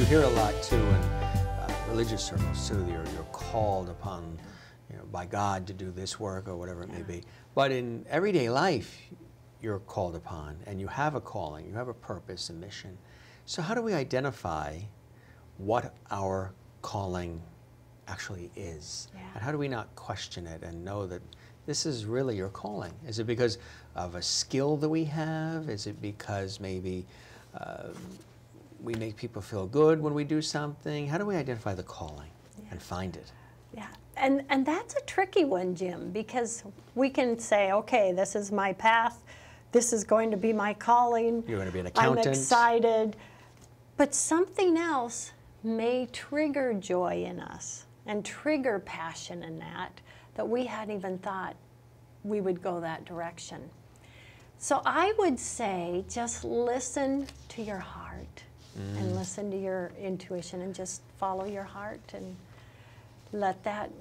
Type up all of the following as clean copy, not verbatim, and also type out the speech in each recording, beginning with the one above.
hear a lot too in religious circles too. You're called upon, by God to do this work or whatever it may be. But in everyday life, you're called upon, and you have a calling, you have a purpose, a mission. So how do we identify what our calling actually is? Yeah. And how do we not question it and know that this is really your calling? Is it because of a skill that we have? Is it because maybe we make people feel good when we do something? How do we identify the calling and find it? Yeah, and that's a tricky one, Jim, because we can say, okay, this is my path, this is going to be my calling. You're going to be an accountant. I'm excited. But something else may trigger joy in us and trigger passion in that we hadn't even thought we would go that direction. So I would say just listen to your heart and listen to your intuition and just follow your heart and let that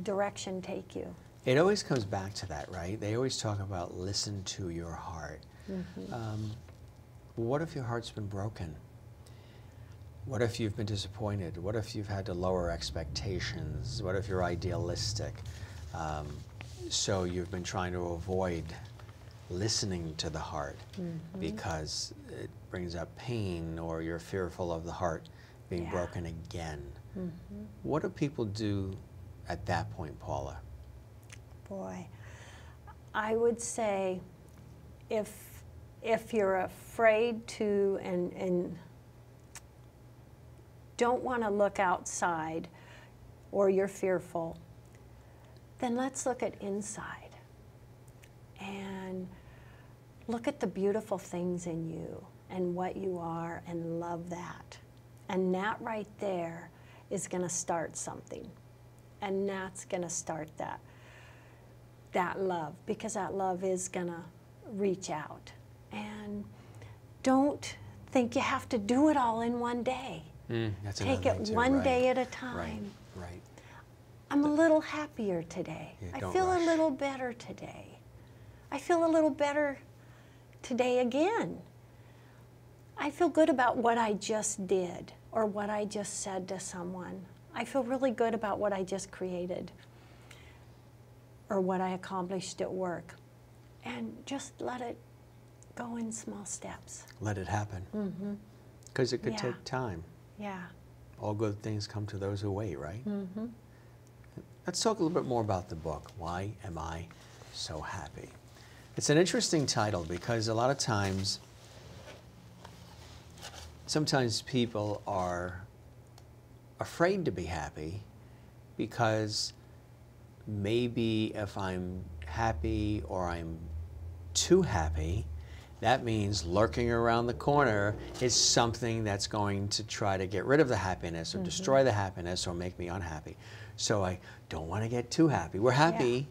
direction take you. It always comes back to that, right? They always talk about listen to your heart. What if your heart's been broken? What if you've been disappointed? What if you've had to lower expectations? What if you're idealistic? So you've been trying to avoid listening to the heart because it brings up pain, or you're fearful of the heart being broken again. What do people do at that point, Paula? Boy, I would say if you're afraid to and don't want to look outside, or you're fearful, then let's look at inside and look at the beautiful things in you and what you are, and love that. And that right there is going to start something. And that's going to start that love, because that love is going to reach out. And don't think you have to do it all in one day. Take it one day at a time. Right. I'm a little happier today. I feel a little better today. I feel a little better today again. I feel good about what I just did or what I just said to someone. I feel really good about what I just created or what I accomplished at work. And just let it go in small steps. Let it happen. Because it could take time. Yeah. All good things come to those who wait, right? Let's talk a little bit more about the book, Why Am I So Happy? It's an interesting title because a lot of times, sometimes people are afraid to be happy because maybe if I'm happy or I'm too happy, that means lurking around the corner is something that's going to try to get rid of the happiness or destroy the happiness or make me unhappy. So I don't want to get too happy. We're happy,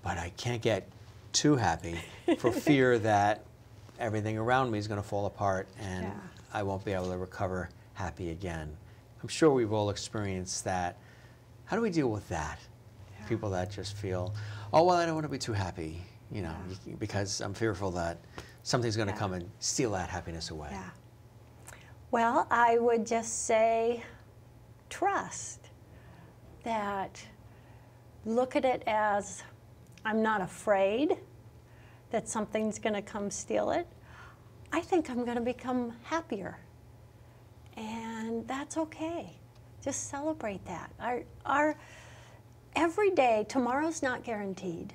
but I can't get too happy for fear that everything around me is going to fall apart and I won't be able to recover happy again. I'm sure we've all experienced that. How do we deal with that? People that just feel, oh, well, I don't want to be too happy, because I'm fearful that something's going to come and steal that happiness away. Well, I would just say trust. That look at it as I'm not afraid that something's going to come steal it. I think I'm going to become happier. And that's okay. Just celebrate that. Our every day, tomorrow's not guaranteed.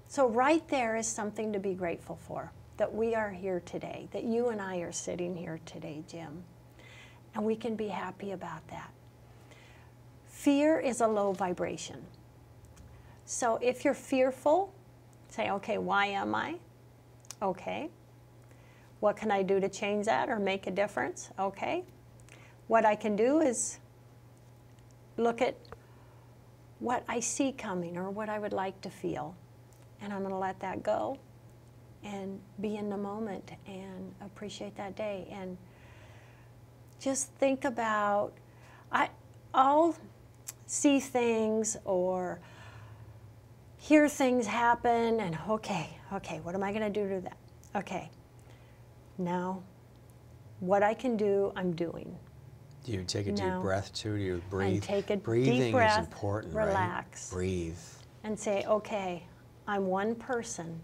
So right there is something to be grateful for, that we are here today, that you and I are sitting here today, Jim. And we can be happy about that. Fear is a low vibration. So if you're fearful, say, okay, why am I? Okay. What can I do to change that or make a difference? Okay. What I can do is look at what I see coming or what I would like to feel. And I'm going to let that go and be in the moment and appreciate that day. And just think about, I'll see things or hear things happen and okay, what am I going to do to that? Okay, now what I can do, I'm doing. Do you take a deep breath too? Do you breathe? And take a Breathing deep breath, is important, relax. Right? Breathe. And say, okay, I'm one person,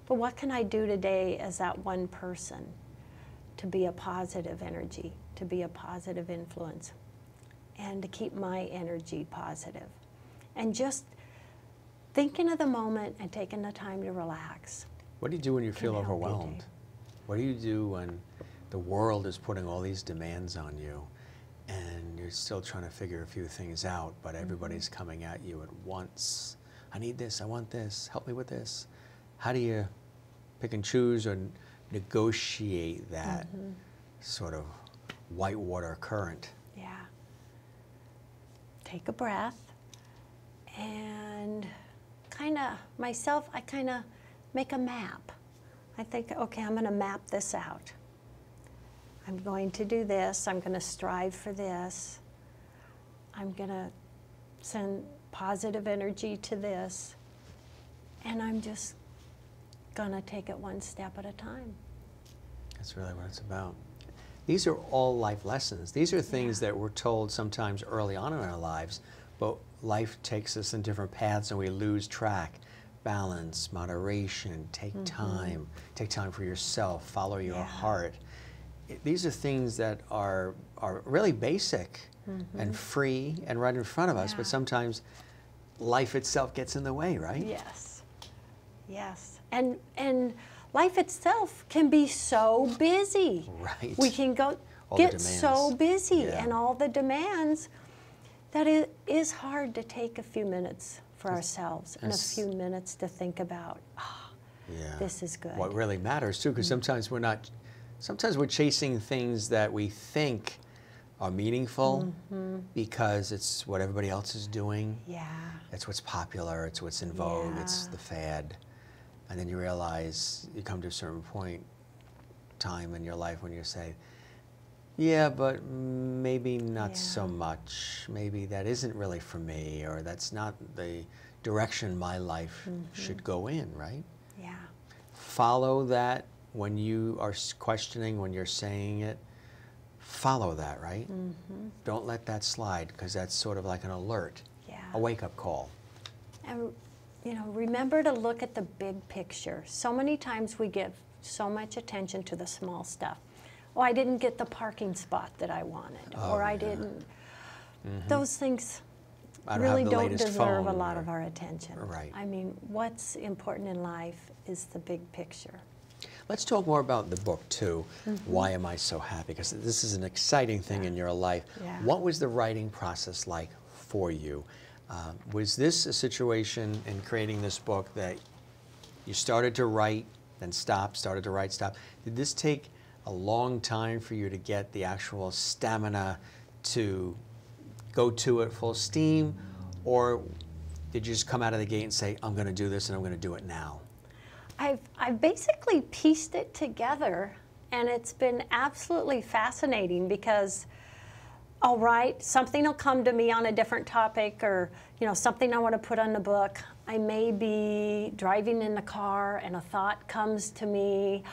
but what can I do today as that one person to be a positive energy, to be a positive influence, and to keep my energy positive? And just thinking of the moment and taking the time to relax. What do you do when you feel overwhelmed? What do you do when the world is putting all these demands on you and you're still trying to figure a few things out, but everybody's coming at you at once? I need this, I want this, help me with this. How do you pick and choose or negotiate that sort of whitewater current? Yeah. Take a breath and I kind of make a map. I think, okay, I'm going to map this out. I'm going to do this. I'm going to strive for this. I'm going to send positive energy to this. And I'm just going to take it one step at a time. That's really what it's about. These are all life lessons. These are things that we're told sometimes early on in our lives, but life takes us in different paths and we lose track. Balance, moderation, take time for yourself, follow your heart. These are things that are really basic and free and right in front of us, but sometimes life itself gets in the way, right? Yes, yes. And life itself can be so busy. Right. We can get so busy and all the demands that it is hard to take a few minutes for ourselves and a few minutes to think about, this is good. What really matters too, because sometimes we're chasing things that we think are meaningful because it's what everybody else is doing. Yeah. It's what's popular, it's what's in vogue, it's the fad. And then you realize, you come to a certain time in your life when you say, yeah, but maybe not so much. Maybe that isn't really for me, or that's not the direction my life should go in, right? Yeah. Follow that when you are questioning, when you're saying it. Follow that, right? Don't let that slide, because that's sort of like an alert, a wake-up call. And remember to look at the big picture. So many times we give so much attention to the small stuff. Oh, I didn't get the parking spot that I wanted, or I didn't. Those things really don't deserve a lot of our attention. Right. I mean, what's important in life is the big picture. Let's talk more about the book too. Why Am I So Happy? Because this is an exciting thing in your life. What was the writing process like for you? Was this a situation in creating this book that you started to write, then stopped, started to write, stopped? Did this take a long time for you to get the actual stamina to go to it full steam, or did you just come out of the gate and say, I'm going to do this and I'm going to do it now? I've basically pieced it together, and it's been absolutely fascinating because I'll write, something will come to me on a different topic, or something I want to put on the book. I may be driving in the car and a thought comes to me.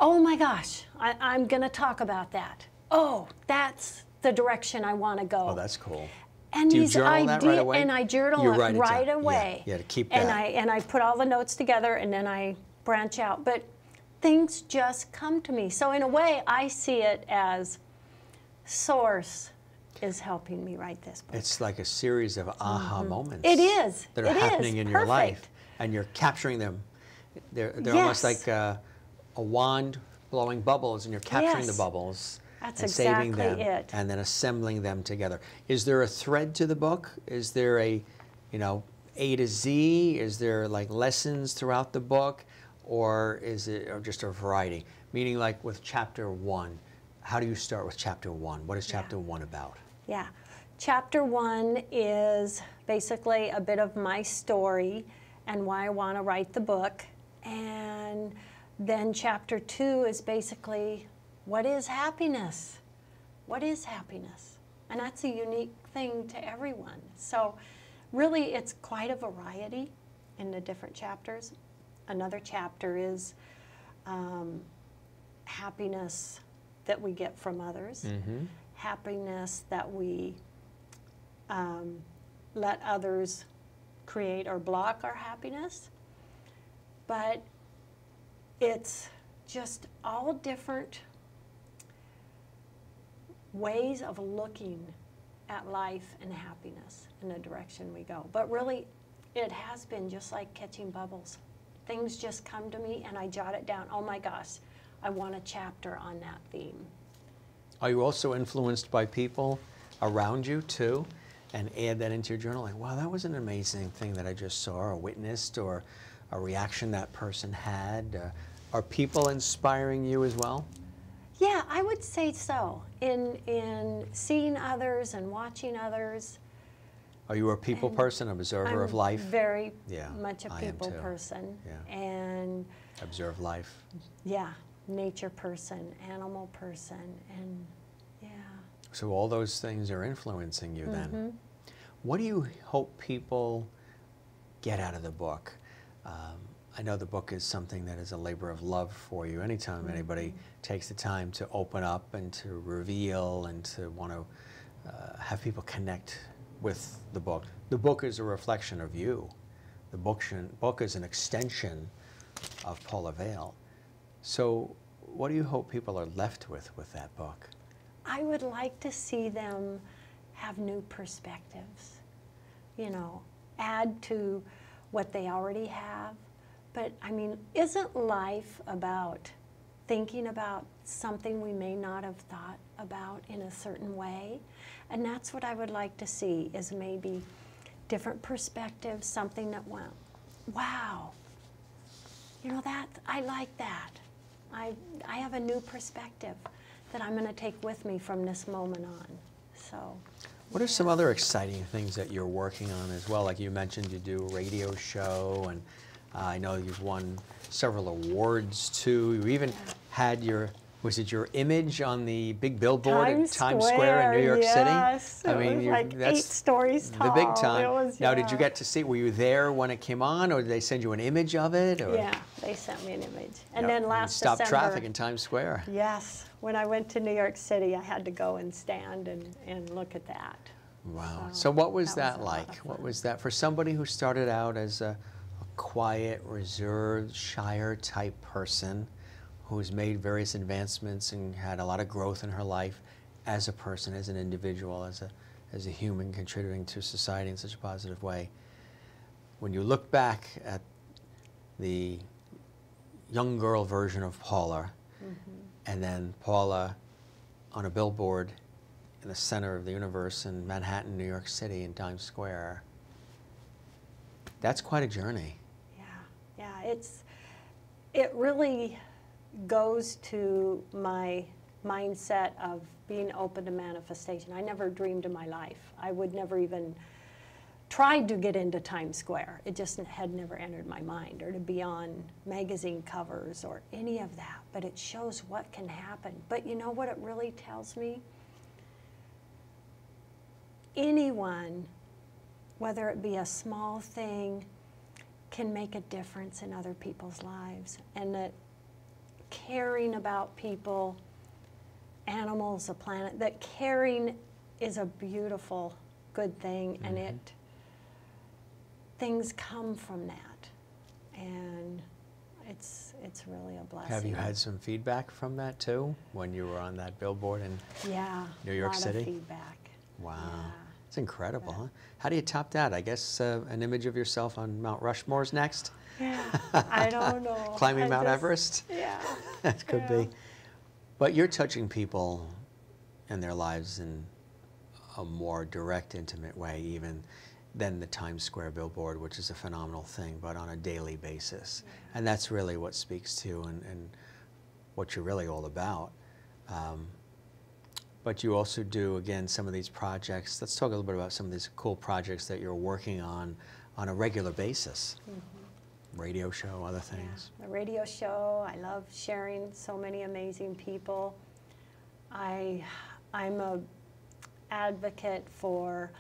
Oh my gosh, I'm going to talk about that. Oh, that's the direction I want to go. Oh, that's cool. And do you journal that right away? And I journal it right away. Yeah, to keep that. And I put all the notes together, and then I branch out. But things just come to me. So in a way, I see it as Source is helping me write this book. It's like a series of aha moments. It is. That are happening in your life, and you're capturing them. They're almost like a wand blowing bubbles, and you're capturing the bubbles. That's and saving exactly them, it. and then assembling them together. Is there a thread to the book? Is there a, A to Z? Is there like lessons throughout the book, or is it just a variety? Meaning, like with chapter 1, how do you start with chapter 1? What is chapter 1 about? Yeah, chapter 1 is basically a bit of my story and why I want to write the book, and then chapter 2 is basically, what is happiness? What is happiness? And that's a unique thing to everyone. So really, it's quite a variety in the different chapters. Another chapter is happiness that we get from others, happiness that we let others create or block our happiness. But it's just all different ways of looking at life and happiness in the direction we go. But really, it has been just like catching bubbles. Things just come to me and I jot it down. Oh my gosh, I want a chapter on that theme. Are you also influenced by people around you too, and add that into your journal? Like, wow, that was an amazing thing that I just saw or witnessed, or a reaction that person had. Are people inspiring you as well? Yeah, I would say so. In seeing others and watching others. Are you a people person, observer of life? Very Yeah, much a I am people too. person. Yeah. And Observe life. yeah, nature person, animal person, and yeah. So all those things are influencing you then. Mm-hmm. What do you hope people get out of the book? I know the book is something that is a labor of love for you. Anytime Mm-hmm. anybody takes the time to open up and to reveal and to want to have people connect with the book is a reflection of you. The book is an extension of Paula Vail. So what do you hope people are left with that book? I would like to see them have new perspectives, you know, add to what they already have. But I mean, isn't life about thinking about something we may not have thought about in a certain way? And that's what I would like to see, is maybe different perspectives, something that went, wow, you know, that, I like that. I have a new perspective that I'm going to take with me from this moment on. So, what are some other exciting things that you're working on as well? Like you mentioned, you do a radio show, and I know you've won several awards too. You even had your, was it your image on the big billboard at Times Square in New York City? Yes, I mean, it was like 8 stories tall. The big time. It was, now, did you get to see, were you there when it came on, or did they send you an image of it? Or? Yeah, they sent me an image. And then last Stop December, traffic in Times Square. yes, when I went to New York City, I had to go and stand and look at that. Wow. So what was that that was a lot like? of What fun. was that for somebody who started out as a quiet, reserved, shyer type person who's made various advancements and had a lot of growth in her life as a person, as an individual, as a human contributing to society in such a positive way? When you look back at the young girl version of Paula, and then Paula on a billboard in the center of the universe in Manhattan, New York City, in Times Square, that's quite a journey. Yeah, it really goes to my mindset of being open to manifestation. I never dreamed in my life. I would never even tried to get into Times Square. It just had never entered my mind, or to be on magazine covers or any of that. But it shows what can happen. But you know what it really tells me? Anyone, whether it be a small thing, can make a difference in other people's lives. And that caring about people, animals, the planet, that caring is a beautiful, good thing, and things come from that. And it's really a blessing. Have you had some feedback from that too, when you were on that billboard in New York City? Yeah, a lot of feedback. Wow. Yeah. It's incredible, huh? How do you top that? I guess an image of yourself on Mount Rushmore's next? Yeah, I don't know. Climbing Mount Everest? Yeah. That could be. But you're touching people in their lives in a more direct, intimate way even than the Times Square billboard, which is a phenomenal thing, but on a daily basis. And that's really what speaks to and what you're really all about. But you also do, again, some of these projects. Let's talk a little bit about some of these cool projects that you're working on a regular basis. Radio show, other things. Yeah, the radio show. I love sharing so many amazing people. I'm a advocate for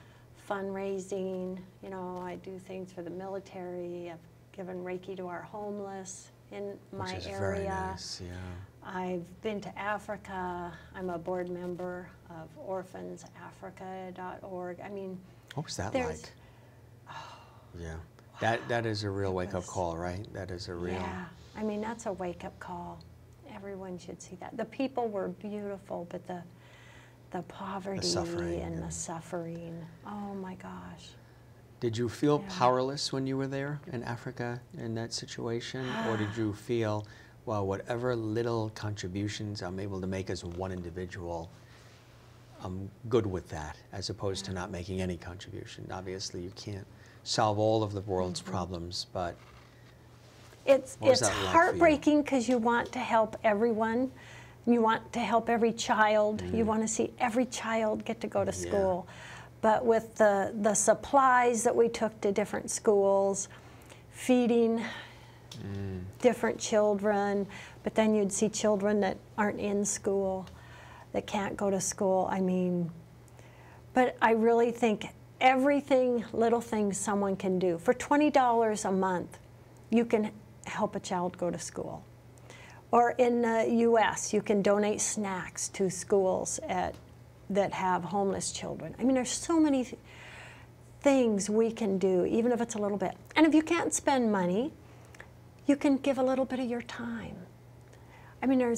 fundraising. You know, I do things for the military. I've given Reiki to our homeless. in my Which is area. very nice, yeah. I've been to Africa. I'm a board member of orphansafrica.org. I mean, What was that there's- like? Yeah, that is a real wake-up call, right? That is a real... Yeah, I mean, that's a wake-up call. Everyone should see that. The people were beautiful, but the poverty suffering and the and- suffering, oh my gosh. Did you feel Yeah. powerless when you were there in Africa in that situation? Or did you feel, well, whatever little contributions I'm able to make as one individual, I'm good with that, as opposed to not making any contribution? Obviously, you can't solve all of the world's problems, but It's what was that like for you? heartbreaking because you want to help everyone. You want to help every child. You want to see every child get to go to school. But with the supplies that we took to different schools, feeding different children, but then you'd see children that aren't in school, that can't go to school. I mean, but I really think everything, little things someone can do. For $20 a month, you can help a child go to school. Or in the U.S., you can donate snacks to schools that have homeless children. I mean, there's so many things we can do, even if it's a little bit. And if you can't spend money, you can give a little bit of your time. I mean,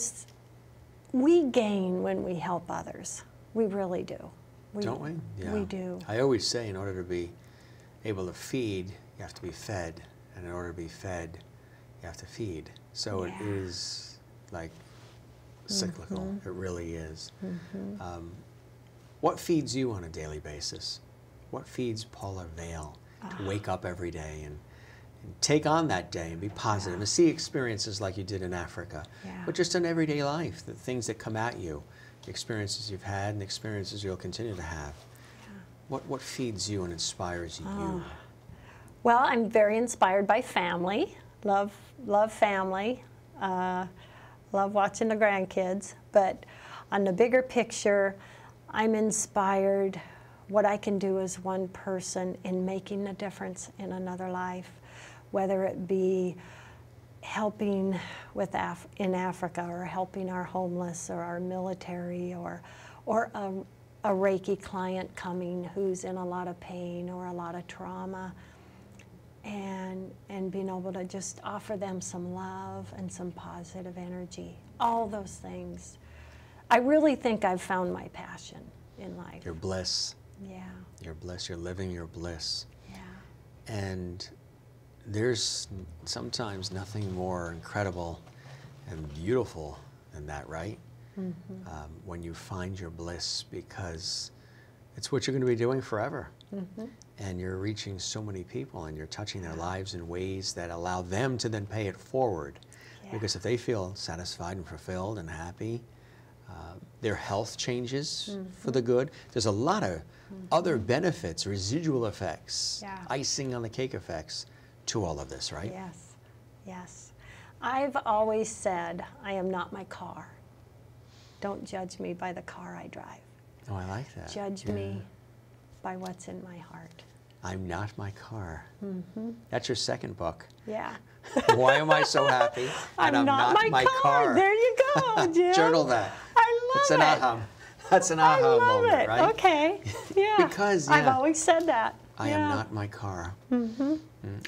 we gain when we help others. We really do. don't we? Yeah. We do. I always say in order to be able to feed, you have to be fed. And in order to be fed, you have to feed. So it is like cyclical. It really is. What feeds you on a daily basis? What feeds Paula Vail to wake up every day and take on that day and be positive and see experiences like you did in Africa, but just in everyday life, the things that come at you, the experiences you've had and the experiences you'll continue to have. What feeds you and inspires you? Well, I'm very inspired by family. Love family. Love watching the grandkids. But on the bigger picture, I'm inspired what I can do as one person in making a difference in another life, whether it be helping with in Africa, or helping our homeless, or our military, or a Reiki client coming who's in a lot of pain or a lot of trauma, and being able to just offer them some love and some positive energy. All those things. I really think I've found my passion in life. Your bliss. Yeah. Your bliss. You're living your bliss. Yeah. And there's sometimes nothing more incredible and beautiful than that, right? When you find your bliss, because it's what you're going to be doing forever. And you're reaching so many people and you're touching their lives in ways that allow them to then pay it forward. Because if they feel satisfied and fulfilled and happy, their health changes for the good. There's a lot of other benefits, residual effects, icing on the cake effects to all of this, right? Yes, yes. I've always said, I am not my car. Don't judge me by the car I drive. Oh, I like that. Judge me by what's in my heart. I'm not my car. That's your second book. Yeah. Why am I so happy? And I'm not my car. There you go, Jim. Journal that. I love It's an it. aha. That's an aha I love moment, it. right? Okay. Yeah. Because, I've always said that. I am not my car.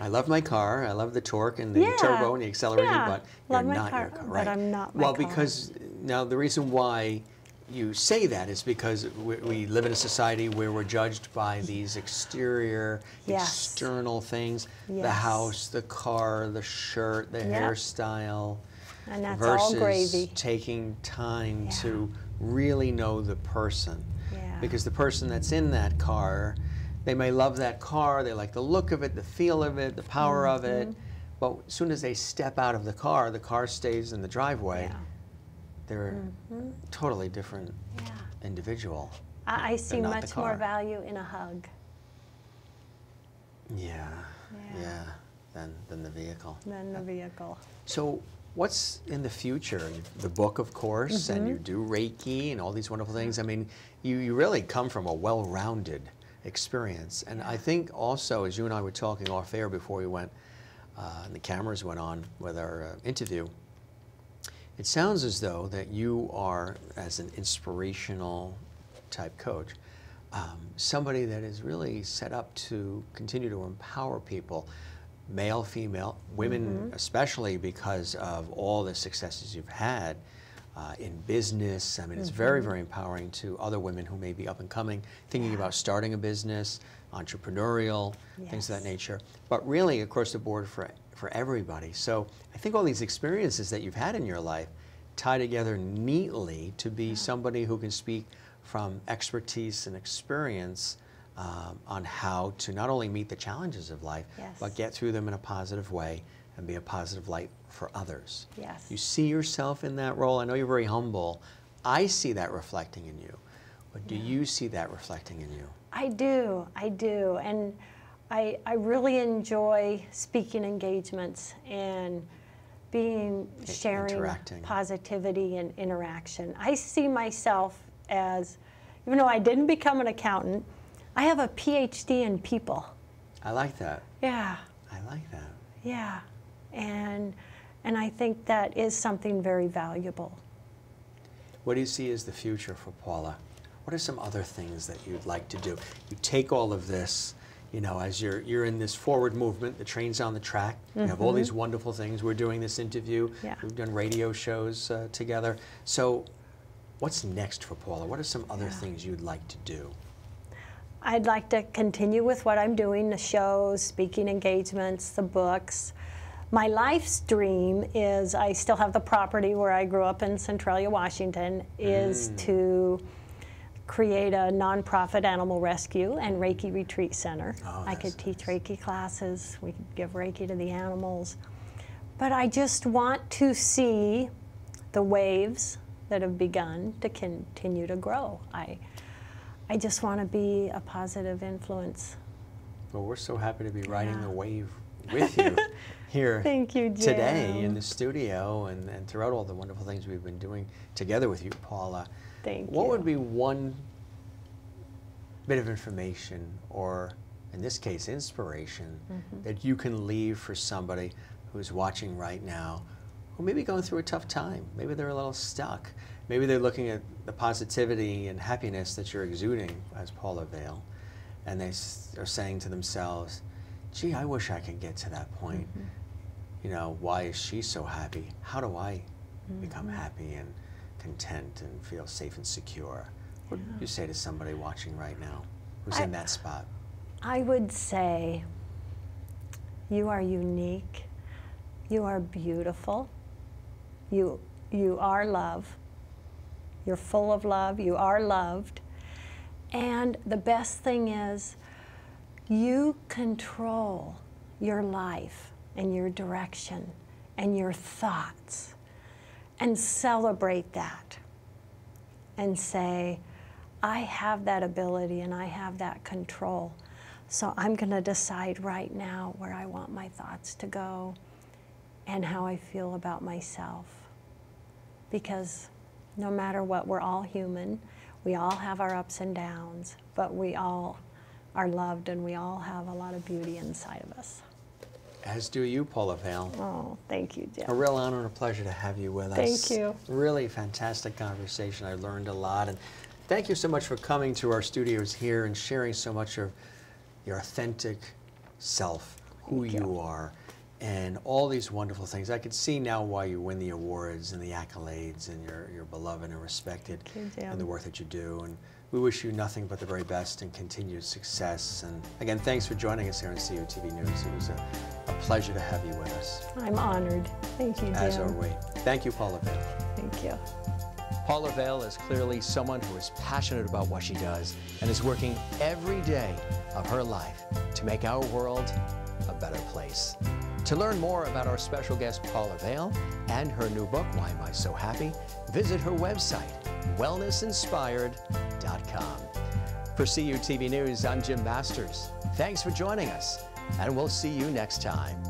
I love my car. I love the torque and the turbo and the acceleration, but love you're my not car, your car, but right? I'm not my well, car. because now the reason why you say that is because we live in a society where we're judged by these exterior, external things, the house, the car, the shirt, the hairstyle, and that's versus all gravy. taking time to really know the person. Yeah. Because the person that's in that car, they may love that car, they like the look of it, the feel of it, the power of it, but as soon as they step out of the car stays in the driveway. They're totally different individual. I see not the much car. more value in a hug. Yeah, than the vehicle. Than the vehicle. So what's in the future? The book, of course, and you do Reiki and all these wonderful things. I mean, you really come from a well-rounded experience. And I think also, as you and I were talking off air before we went, and the cameras went on with our interview, it sounds as though that you are, as an inspirational type coach, somebody that is really set up to continue to empower people, male, female, women especially, because of all the successes you've had in business. I mean, it's very, very empowering to other women who may be up and coming, thinking about starting a business, entrepreneurial, things of that nature, but really across the board for everybody. So I think all these experiences that you've had in your life tie together neatly to be somebody who can speak from expertise and experience on how to not only meet the challenges of life, but get through them in a positive way and be a positive light for others. Yes. You see yourself in that role? I know you're very humble. I see that reflecting in you. But do you see that reflecting in you? I do. And I really enjoy speaking engagements and sharing positivity and interaction. I see myself as, even though I didn't become an accountant, I have a PhD in people. I like that. Yeah. I like that. Yeah. And I think that is something very valuable. What do you see as the future for Paula? What are some other things that you'd like to do? You take all of this, you know, as you're in this forward movement, the train's on the track, you have all these wonderful things. We're doing this interview, we've done radio shows together. So what's next for Paula? What are some other things you'd like to do? I'd like to continue with what I'm doing, the shows, speaking engagements, the books. My life's dream is, I still have the property where I grew up in Centralia, Washington, is to create a nonprofit animal rescue and Reiki retreat center. I could teach Reiki classes, we could give Reiki to the animals. But I just want to see the waves that have begun to continue to grow. I just want to be a positive influence. Well, we're so happy to be riding the wave with you here Thank you, Jim. today in the studio and throughout all the wonderful things we've been doing together with you, Paula. Thank you. What would be one bit of information, or in this case, inspiration, that you can leave for somebody who's watching right now, who may be going through a tough time? Maybe they're a little stuck. Maybe they're looking at the positivity and happiness that you're exuding as Paula Vail, and they are saying to themselves, gee, I wish I could get to that point. You know, why is she so happy? How do I become happy and content and feel safe and secure? What would you say to somebody watching right now who's in that spot? I would say, you are unique, you are beautiful, you are love, you're full of love, you are loved, and the best thing is, you control your life and your direction and your thoughts, and celebrate that and say, I have that ability and I have that control. So I'm going to decide right now where I want my thoughts to go and how I feel about myself. Because no matter what, we're all human. We all have our ups and downs, but we all are loved and we all have a lot of beauty inside of us. As do you, Paula Vail. Oh, thank you, Jim. A real honor and a pleasure to have you with us. Thank you. Really fantastic conversation. I learned a lot. And thank you so much for coming to our studios here and sharing so much of your authentic self, who you are, and all these wonderful things. I could see now why you win the awards and the accolades, and you're beloved and respected in the work that you do. And we wish you nothing but the very best and continued success. And again, thanks for joining us here on CUTV News. It was a pleasure to have you with us. I'm honored. Thank you, Jim. As are we. Thank you, Paula Vail. Thank you. Paula Vail is clearly someone who is passionate about what she does and is working every day of her life to make our world a better place. To learn more about our special guest Paula Vail and her new book, Why Am I So Happy?, visit her website, wellnessinspired.com. For CUTV News, I'm Jim Masters. Thanks for joining us, and we'll see you next time.